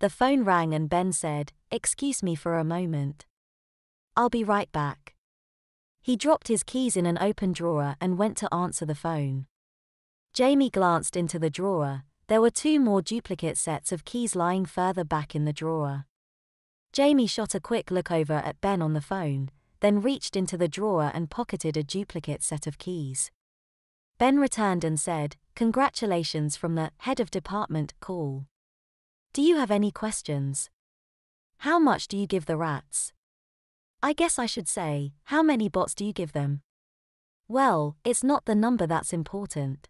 The phone rang and Ben said, "Excuse me for a moment. I'll be right back." He dropped his keys in an open drawer and went to answer the phone. Jamie glanced into the drawer. There were 2 more duplicate sets of keys lying further back in the drawer. Jamie shot a quick look over at Ben on the phone, then reached into the drawer and pocketed a duplicate set of keys. Ben returned and said, "Congratulations from the head of department call. Do you have any questions? How much do you give the rats? I guess I should say, how many bots do you give them? Well, it's not the number that's important.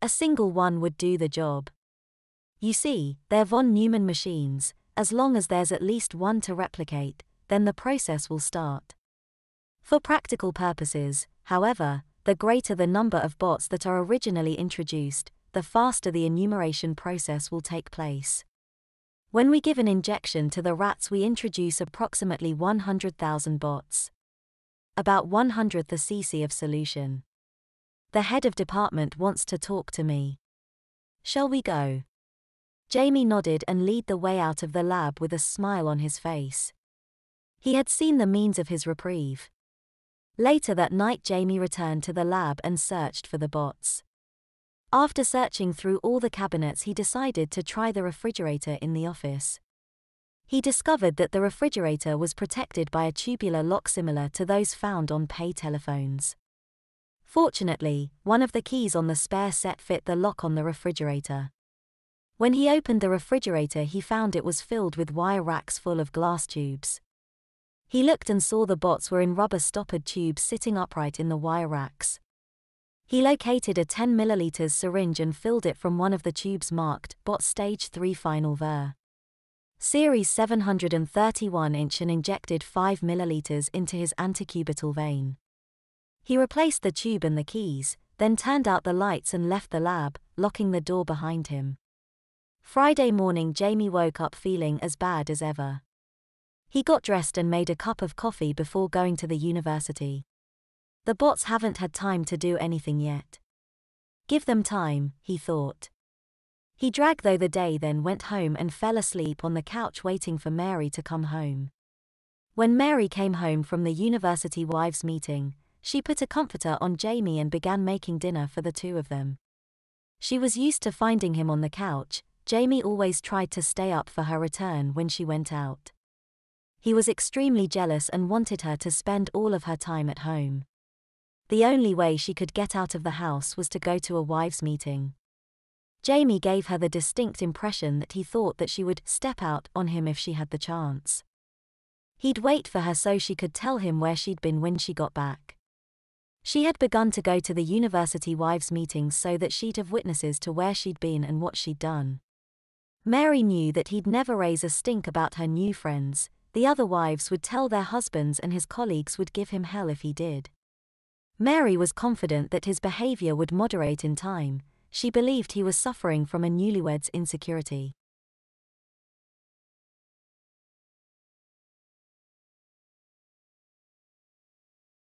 A single one would do the job. You see, they're von Neumann machines. As long as there's at least one to replicate, then the process will start. For practical purposes, however, the greater the number of bots that are originally introduced, the faster the enumeration process will take place. When we give an injection to the rats, we introduce approximately 100,000 bots. About 100th the cc of solution. The head of department wants to talk to me. Shall we go?" Jamie nodded and led the way out of the lab with a smile on his face. He had seen the means of his reprieve. Later that night, Jamie returned to the lab and searched for the bots. After searching through all the cabinets, he decided to try the refrigerator in the office. He discovered that the refrigerator was protected by a tubular lock similar to those found on pay telephones. Fortunately, one of the keys on the spare set fit the lock on the refrigerator. When he opened the refrigerator, he found it was filled with wire racks full of glass tubes. He looked and saw the bots were in rubber stoppered tubes sitting upright in the wire racks. He located a 10 ml syringe and filled it from one of the tubes marked Bot Stage 3 Final Ver. Series 731" and injected 5 ml into his antecubital vein. He replaced the tube and the keys, then turned out the lights and left the lab, locking the door behind him. Friday morning, Jamie woke up feeling as bad as ever. He got dressed and made a cup of coffee before going to the university. The bots haven't had time to do anything yet. Give them time, he thought. He dragged through the day, then went home and fell asleep on the couch waiting for Mary to come home. When Mary came home from the university wives meeting, she put a comforter on Jamie and began making dinner for the 2 of them. She was used to finding him on the couch. Jamie always tried to stay up for her return when she went out. He was extremely jealous and wanted her to spend all of her time at home. The only way she could get out of the house was to go to a wives' meeting. Jamie gave her the distinct impression that he thought that she would step out on him if she had the chance. He'd wait for her so she could tell him where she'd been when she got back. She had begun to go to the university wives' meetings so that she'd have witnesses to where she'd been and what she'd done. Mary knew that he'd never raise a stink about her new friends. The other wives would tell their husbands and his colleagues would give him hell if he did. Mary was confident that his behavior would moderate in time. She believed he was suffering from a newlywed's insecurity.